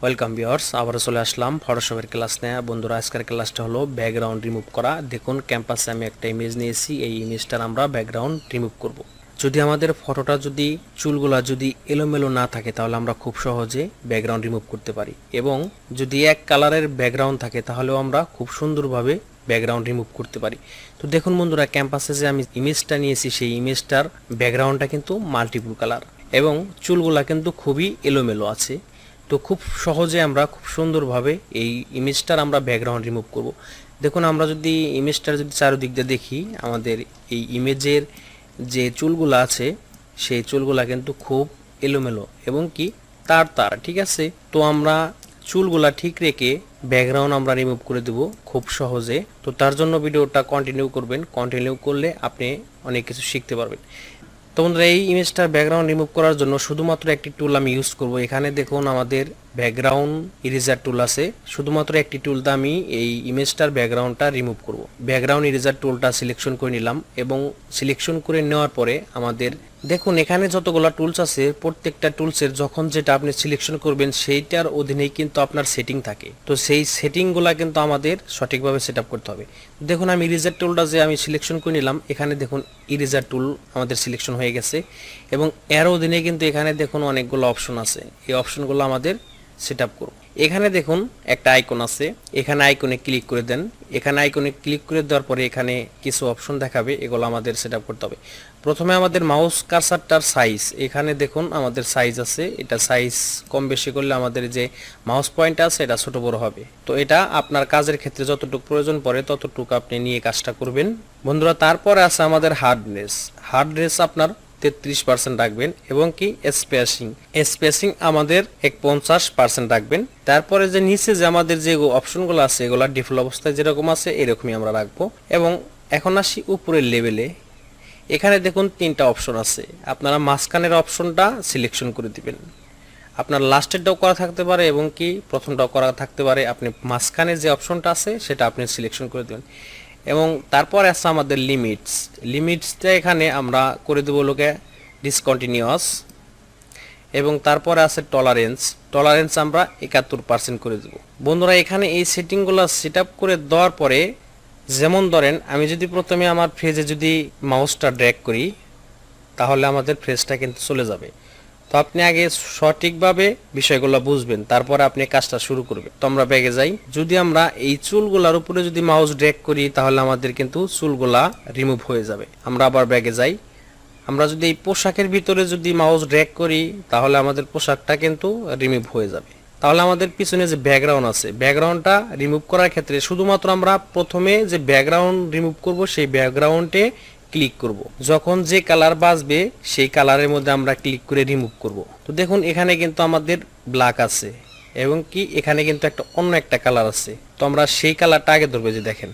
Welcome viewers, আবার চলে আসলাম ফটোশপের class নিয়ে। বন্ধুরা, আজকের ক্লাসটা হলো ব্যাকগ্রাউন্ড রিমুভ করা। দেখুন, ক্যাম্পাসে আমি একটা ইমেজ নিয়েছি। এই ইমেজটার আমরা ব্যাকগ্রাউন্ড রিমুভ করব। যদি আমাদের ফটোটা যদি চুলগুলা যদি এলোমেলো না থাকে তাহলে আমরা খুব সহজে ব্যাকগ্রাউন্ড রিমুভ করতে পারি, এবং যদি এক কালারের ব্যাকগ্রাউন্ড থাকে তাহলেও আমরা খুব সুন্দরভাবে ব্যাকগ্রাউন্ড রিমুভ করতে পারি। তো দেখুন বন্ধুরা, ক্যাম্পাসে যে আমি ইমেজটা নিয়েছি সেই ইমেজটার ব্যাকগ্রাউন্ডটা কিন্তু মাল্টিপল কালার এবং চুলগুলা কিন্তু খুবই এলোমেলো আছে। তো খুব সহজে আমরা খুব সুন্দরভাবে এই ইমেজটার আমরা ব্যাকগ্রাউন্ড রিমুভ করব। দেখুন, আমরা যদি ইমেজটার যদি চারিদিক দিয়ে দেখি, আমাদের এই ইমেজের যে চুলগুলো আছে সেই চুলগুলা কিন্তু খুব এলোমেলো এবং কি তার তার ঠিক আছে। তো আমরা চুলগুলা ঠিক রেখে ব্যাকগ্রাউন্ড আমরা রিমুভ করে দেব খুব সহজে। তো তার জন্য ভিডিওটা কন্টিনিউ করবেন। কন্টিনিউ করলে আপনি অনেক কিছু শিখতে পারবেন। তো বন্ধুরা, এই ইমেজটার ব্যাকগ্রাউন্ড রিমুভ করার জন্য শুধুমাত্র একটি টুল আমি ইউজ করব। এখানে দেখুন আমাদের ব্যাকগ্রাউন্ড ইরেজার টুল আছে। শুধুমাত্র একটি টুল দিয়ে আমি এই ইমেজটার ব্যাকগ্রাউন্ডটা রিমুভ করব। ব্যাকগ্রাউন্ড ইরেজার টুলটা সিলেকশন করে নিলাম, এবং সিলেকশন করে নেওয়ার পরে আমাদের দেখুন এখানে যতগুলো টুলস আছে প্রত্যেকটা টুলসের যখন যেটা আপনি সিলেকশন করবেন সেইটার অধীনেই কিন্তু আপনার সেটিং থাকে। তো সেই সেটিংগুলো কিন্তু আমাদের সঠিকভাবে সেট আপ করতে হবে। দেখুন, আমি ইরেজার টুলটা যে আমি সিলেকশন করে নিলাম, এখানে দেখুন ইরেজার টুল আমাদের সিলেকশন হয়ে গেছে, এবং এর অধীনে কিন্তু এখানে দেখুন অনেকগুলো অপশন আছে। এই অপশনগুলো আমাদের সেট আপ করব। এখানে দেখুন একটা আইকন আছে, এখানে আইকনে ক্লিক করে দেন। এখানে আইকনে ক্লিক করে দেওয়ার পরে এখানে কিছু অপশন দেখাবে, এগুলো আমাদের সেট আপ করতে হবে। প্রথমে আমাদের মাউস কার্সারটার সাইজ, এখানে দেখুন আমাদের সাইজ আছে। এটা সাইজ কম বেশি করলে আমাদের যে মাউস পয়েন্ট আছে এটা ছোট বড় হবে। তো এটা আপনার কাজের ক্ষেত্রে যতটুকু প্রয়োজন পড়ে ততটুকু আপনি নিয়ে কাজটা করবেন বন্ধুরা। তারপরে আছে আমাদের হার্ডনেস। হার্ডনেস আপনার 33% রাখবেন, এবং কি স্পেসিং আমাদের 50% রাখবেন। তারপরে যে নিচে যে আমাদের যে অপশনগুলো আছে এগুলো ডিফল্ট অবস্থায় যেরকম আছে এরকমই আমরা রাখবো। এবং এখন আসি উপরের লেভেলে। এখানে দেখুন তিনটা অপশন আছে, আপনারা মাঝখানের অপশনটা সিলেকশন করে দিবেন। আপনার লাস্টেরটাও করা থাকতে পারে এবং কি প্রথমটাও করা থাকতে পারে। আপনি মাঝখানে যে অপশনটা আছে সেটা আপনি সিলেকশন করে দেবেন। এবং তারপর আছে আমাদের লিমিটসটা এখানে আমরা করে দেবো লোকে ডিসকন্টিনিউয়াস। এবং তারপরে আছে টলারেন্স আমরা 71% করে দেব। বন্ধুরা, এখানে এই সেটিংগুলো সেট আপ করে দেওয়ার পরে, যেমন ধরেন আমি যদি প্রথমে আমার ফ্রেজে যদি মাউসটা ড্র্যাগ করি তাহলে আমাদের ফ্রেজটা কিন্তু চলে যাবে। তো আপনি আগে সঠিকভাবে বিষয়গুলো বুঝবেন, তারপরে আপনি কাজটা শুরু করবেন। তো আমরা ব্যাগে যাই। যদি আমরা এই চুলগুলার উপরে যদি মাউস ড্র্যাগ করি তাহলে আমাদের কিন্তু চুলগুলা রিমুভ হয়ে যাবে। আমরা আবার ব্যাগে যাই। আমরা যদি এই পোশাকের ভিতরে যদি মাউস ড্র্যাগ করি তাহলে আমাদের পোশাকটা কিন্তু রিমুভ হয়ে যাবে। তাহলে আমাদের পিছনে যে ব্যাকগ্রাউন্ড আছে, ব্যাকগ্রাউন্ডটা রিমুভ করার ক্ষেত্রে শুধুমাত্র আমরা প্রথমে যে ব্যাকগ্রাউন্ড রিমুভ করব সেই ব্যাকগ্রাউন্ডে ক্লিক করব। যখন যে কালার বাজবে সেই কালারের মধ্যে আমরা ক্লিক করে রিমুভ করব। তো দেখুন এখানে কিন্তু আমাদের ব্ল্যাক আছে, এবং কি এখানে কিন্তু একটা অন্য একটা কালার আছে। তো আমরা সেই কালারটা আগে ধরবো। যে দেখেন,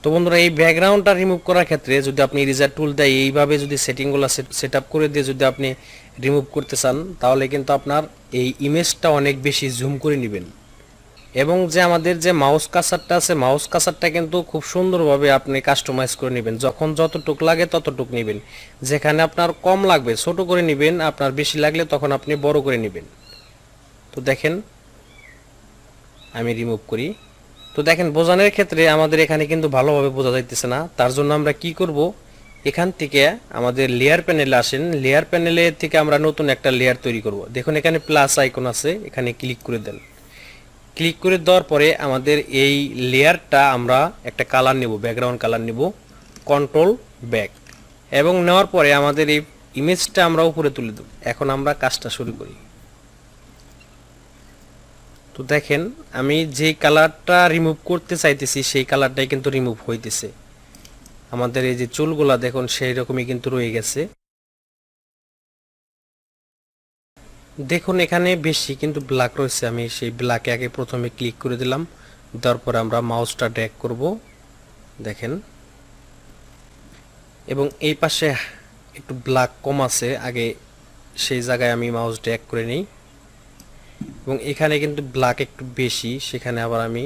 তো বন্ধুরা, এই ব্যাকগ্রাউন্ডটা রিমুভ করার ক্ষেত্রে যদি আপনি ইরেজার টুল দিয়ে এইভাবে যদি সেটিংগুলো সেট আপ করে দিয়ে যদি আপনি রিমুভ করতে চান তাহলে কিন্তু আপনার এই ইমেজটা অনেক বেশি জুম করে নেবেন। এবং যে আমাদের যে মাউস কার্সারটা আছে, মাউস কার্সারটা কিন্তু খুব সুন্দরভাবে আপনি কাস্টমাইজ করে নেবেন। যখন যতটুক লাগে ততটুক নেবেন। যেখানে আপনার কম লাগবে ছোট করে নেবেন, আপনার বেশি লাগলে তখন আপনি বড় করে নেবেন। তো দেখেন আমি রিমুভ করি। তো দেখেন বোঝানোর ক্ষেত্রে আমাদের এখানে কিন্তু ভালোভাবে বোঝা যাইতেছে না। তার জন্য আমরা কি করব, এখান থেকে আমাদের লেয়ার প্যানেলে আসেন। লেয়ার প্যানেলে থেকে আমরা নতুন একটা লেয়ার তৈরি করব। দেখুন এখানে প্লাস আইকন আছে, এখানে ক্লিক করে দেন। ক্লিক করে দেওয়ার পরে আমাদের এই লেয়ারটা আমরা একটা কালার নেব, ব্যাকগ্রাউন্ড কালার নেব, কন্ট্রোল ব্যাক। এবং নেওয়ার পরে আমাদের এই ইমেজটা আমরা উপরে তুলে দেব। এখন আমরা কাজটা শুরু করি। তো দেখেন আমি যে কালারটা রিমুভ করতে চাইতেছি সেই কালারটাই কিন্তু রিমুভ হইতেছে। আমাদের এই যে চুলগুলা দেখুন সেই রকমই কিন্তু রয়ে গেছে। দেখুন এখানে বেশি কিন্তু ব্ল্যাক রয়েছে, আমি সেই ব্ল্যাকে আগে প্রথমে ক্লিক করে দিলাম। দেওয়ার পরে আমরা মাউসটা ড্র্যাগ করব, দেখেন। এবং এই পাশে একটু ব্ল্যাক কম আছে, আগে সেই জায়গায় আমি মাউস ড্র্যাগ করে নিই। এবং এখানে কিন্তু ব্ল্যাক একটু বেশি, সেখানে আবার আমি,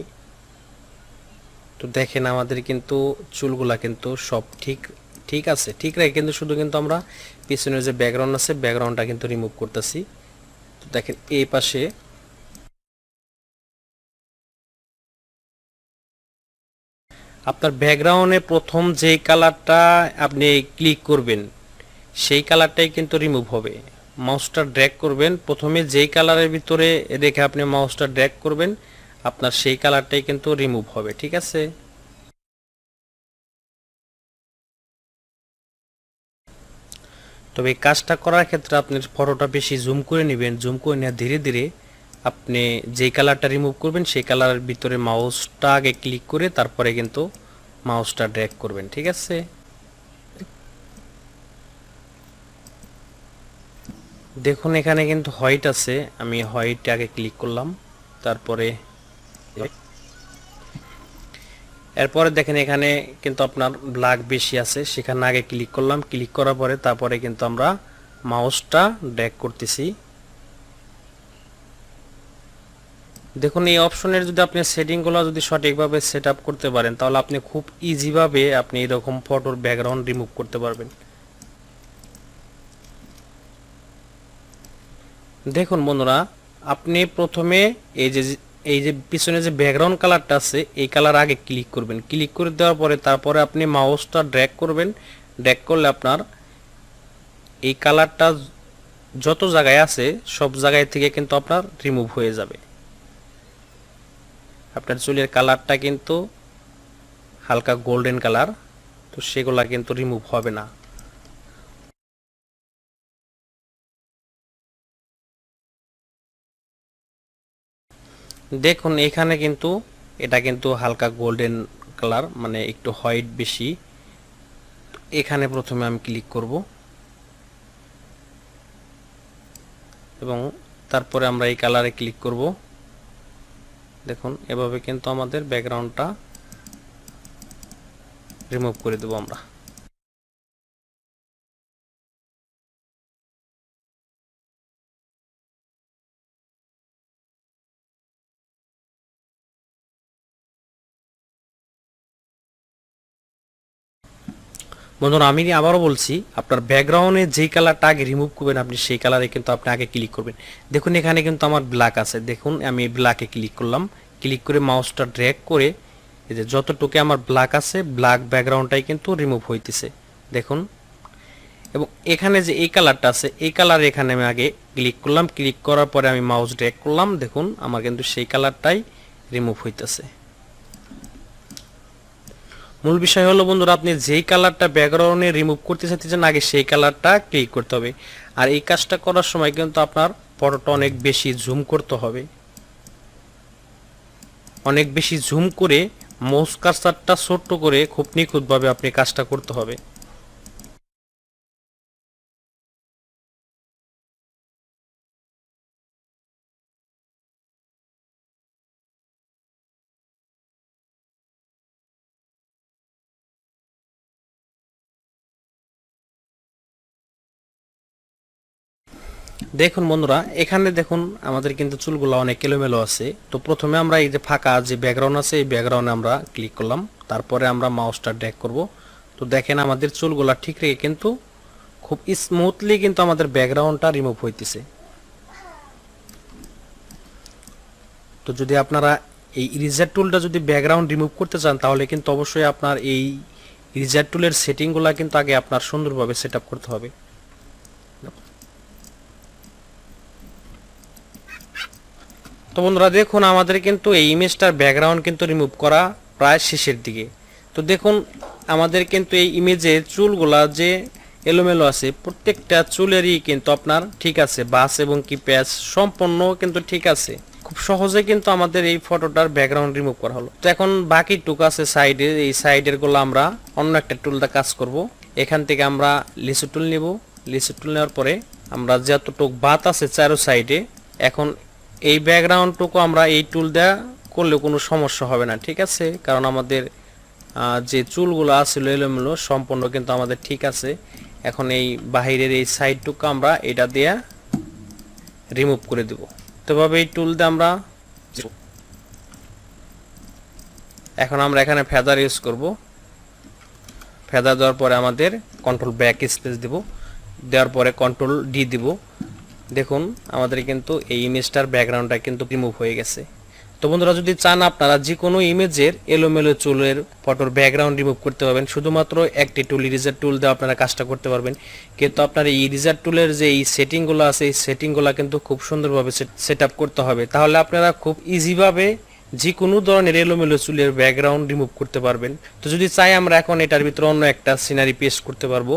তো দেখেন আমাদের কিন্তু চুলগুলা কিন্তু সব ঠিক ঠিক আছে, ঠিক রেখে কিন্তু শুধু কিন্তু আমরা পিছনের যে ব্যাকগ্রাউন্ড আছে ব্যাকগ্রাউন্ডটা কিন্তু রিমুভ করতেছি। তো দেখেন এই পাশে আপনার ব্যাকগ্রাউন্ডে প্রথম যে কালারটা আপনি ক্লিক করবেন সেই কালারটাই কিন্তু রিমুভ হবে। মাউসটা ড্র্যাগ করবেন, প্রথমে যেই কালারের ভিতরে রেখে আপনি মাউসটা ড্র্যাগ করবেন আপনার সেই কালারটাই কিন্তু রিমুভ হবে। ঠিক আছে, তবে এই কাজটা করার ক্ষেত্রে আপনি ফটোটা বেশি জুম করে নেবেন। জুম করে নিয়ে ধীরে ধীরে আপনি যেই কালারটা রিমুভ করবেন সেই কালারের ভিতরে মাউসটা আগে ক্লিক করে তারপরে কিন্তু মাউসটা ড্র্যাগ করবেন। ঠিক আছে, দেখুন এখানে কিন্তু হোয়াইট আছে, আমি হোয়াইট আগে ক্লিক করলাম, তারপরে এরপরে দেখেন এখানে কিন্তু আপনার ব্ল্যাক বেশি আছে, সেখানে আগে ক্লিক করলাম, ক্লিক করার পরে তারপরে কিন্তু আমরা মাউসটা ড্র্যাগ করতেছি। দেখুন এই অপশনের যদি আপনি সেটিংগুলো যদি সঠিকভাবে সেট আপ করতে পারেন তাহলে আপনি খুব ইজিভাবে আপনি এরকম ফটোর ব্যাকগ্রাউন্ড রিমুভ করতে পারবেন। দেখুন বন্ধুরা, আপনি প্রথমে এই যে পিছনে যে ব্যাকগ্রাউন্ড কালারটা আছে এই কালার আগে ক্লিক করবেন, ক্লিক করে দেওয়ার পরে তারপরে আপনি মাউসটা ড্র্যাগ করবেন। ড্র্যাগ করলে আপনার এই কালারটা যত জায়গায় আছে সব জায়গায় থেকে কিন্তু আপনার রিমুভ হয়ে যাবে। আপনার চুলের কালারটা কিন্তু হালকা গোল্ডেন কালার, তো সেগুলা কিন্তু রিমুভ হবে না। দেখুন এখানে কিন্তু এটা কিন্তু হালকা গোল্ডেন কালার, মানে একটু হোয়াইট বেশি। এখানে প্রথমে আমি ক্লিক করব এবং তারপরে আমরা এই কালারে ক্লিক করব। দেখুন এভাবে কিন্তু আমাদের ব্যাকগ্রাউন্ডটা রিমুভ করে দেব আমরা। বন্ধুরা আমি আবারও বলছি, আপনার ব্যাকগ্রাউন্ডে যেই কালারটা আগে রিমুভ করবেন আপনি সেই কালারে কিন্তু আপনি আগে ক্লিক করবেন। দেখুন এখানে কিন্তু আমার ব্ল্যাক আছে, দেখুন আমি ব্ল্যাকে ক্লিক করলাম, ক্লিক করে মাউসটা ড্র্যাগ করে এই যে যতটুকু আমার ব্ল্যাক আছে ব্ল্যাক ব্যাকগ্রাউন্ডটাই কিন্তু রিমুভ হইতেছে। দেখুন, এবং এখানে যে এই কালারটা আছে এই কালার এখানে আমি আগে ক্লিক করলাম, ক্লিক করার পরে আমি মাউস ড্র্যাগ করলাম, দেখুন আমার কিন্তু সেই কালারটাই রিমুভ হইতেছে। মূল বিষয় হলো বন্ধুরা, আপনি যেই কালারটা ব্যাকগ্রাউন্ডে রিমুভ করতে চাইতেছেন আগে সেই কালারটা ক্লিক করতে হবে। আর এই কাজটা করার সময় কিন্তু আপনার ফটোটা অনেক বেশি জুম করতে হবে, অনেক বেশি জুম করে মাউস কার্সারটা ছোট্ট করে খুব নিখুঁতভাবে আপনি কাজটা করতে হবে। দেখুন বন্ধুরা, এখানে দেখুন আমাদের কিন্তু চুলগুলো অনেক এলোমেলো আছে। তো প্রথমে আমরা এই যে ফাঁকা যে ব্যাকগ্রাউন্ড আছে এই ব্যাকগ্রাউন্ডে আমরা ক্লিক করলাম, তারপরে আমরা মাউসটা ড্র্যাগ করব। তো দেখেন আমাদের চুলগুলো ঠিক রেখে কিন্তু খুব স্মুথলি কিন্তু আমাদের ব্যাকগ্রাউন্ডটা রিমুভ হইতেছে। তো যদি আপনারা এই ইরেজার টুলটা যদি ব্যাকগ্রাউন্ড রিমুভ করতে চান তাহলে কিন্তু অবশ্যই আপনার এই ইরেজার টুলের সেটিংগুলো কিন্তু আগে আপনার সুন্দরভাবে সেট আপ করতে হবে। তো বন্ধুরা দেখুন আমাদের কিন্তু এই ইমেজটার ব্যাকগ্রাউন্ড কিন্তু রিমুভ করা প্রায় শেষের দিকে। তো দেখুন আমাদের কিন্তু এই ইমেজে চুলগুলা যে এলোমেলো আছে প্রত্যেকটা চুলেরই কিন্তু আপনার ঠিক আছে, বাস এবং কি প্যাচ সম্পূর্ণ কিন্তু ঠিক আছে। খুব সহজে কিন্তু আমাদের এই ফটোটার ব্যাকগ্রাউন্ড রিমুভ করা হলো। তো এখন বাকি টুক আছে সাইডে, এই সাইডের গুলো আমরা অন্য একটা টুলটা কাজ করব। এখান থেকে আমরা লিসু টুল নেব, লিসু টুল নেওয়ার পরে আমরা যতটুক বাত আছে চারো সাইডে, এখন এই ব্যাকগ্রাউন্ডটুকু আমরা এই টুল দেওয়া করলে কোনো সমস্যা হবে না। ঠিক আছে, কারণ আমাদের যে চুলগুলো আছিল এলোমেলো সম্পূর্ণ কিন্তু আমাদের ঠিক আছে। এখন এই বাহিরের এই সাইডটুকু আমরা এটা দিয়ে রিমুভ করে দেব। তবে এই টুল দিয়ে আমরা এখন আমরা এখানে ফেদার ইউজ করব। ফেদার দেওয়ার পরে আমাদের কন্ট্রোল ব্যাক স্পেস দেব, দেওয়ার পরে কন্ট্রোল ডি দিব। দেখুন আমাদের কিন্তু এই ইমেজটার ব্যাকগ্রাউন্ডটা কিন্তু রিমুভ হয়ে গেছে। তো বন্ধুরা যদি চান আপনারা যে কোনো ইমেজের এলোমেলো চুলের ফটোর ব্যাকগ্রাউন্ড রিমুভ করতে পারবেন, শুধুমাত্র একটি টুল ইরেজার টুল দিয়ে আপনারা কাজটা করতে পারবেন। কিন্তু আপনার এই ইরেজার টুলের যে এই সেটিংগুলো আছে এই সেটিংগুলো কিন্তু খুব সুন্দরভাবে সেট আপ করতে হবে, তাহলে আপনারা খুব ইজিভাবে যে কোনো ধরনের এলোমেলো চুলের ব্যাকগ্রাউন্ড রিমুভ করতে পারবেন। তো যদি চাই আমরা এখন এটার ভিতরে অন্য একটা সিনারি পেস্ট করতে পারবো।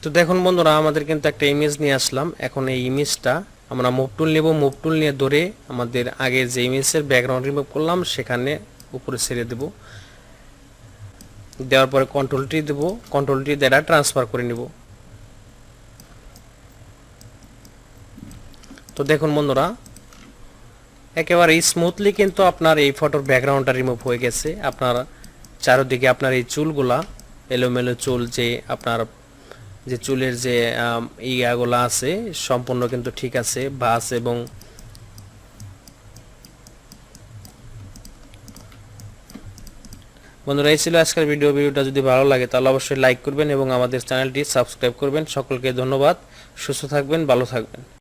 তো দেখুন বন্ধুরা আমাদের কিন্তু একটা ইমেজ নিয়ে আসলাম। এখন এই ইমেজটা আমরা মুভ টুল নেব, মুভ টুল নিয়ে ধরে আমাদের আগের যে ইমেজের ব্যাকগ্রাউন্ড রিমুভ করলাম সেখানে উপরে ছেড়ে দেব, দেওয়ার পরে কন্ট্রোল টি দেব, কন্ট্রোল টি দ্বারা ট্রান্সফার করে নেব। তো দেখুন বন্ধুরা একেবারে স্মুথলি কিন্তু আপনার এই ফটোর ব্যাকগ্রাউন্ডটা রিমুভ হয়ে গেছে। আপনার চারিদিকে আপনার এই চুলগুলা এলোমেলো চুল যে আপনার যে চুলের যে ইয়াগুলো আছে সম্পূর্ণ কিন্তু ঠিক আছে। বাস এবং বন্ধুরা এই ছিল আজকের ভিডিওটা যদি ভালো লাগে তাহলে অবশ্যই লাইক করবেন এবং আমাদের চ্যানেলটি সাবস্ক্রাইব করবেন। সকলকে ধন্যবাদ, সুস্থ থাকবেন, ভালো থাকবেন।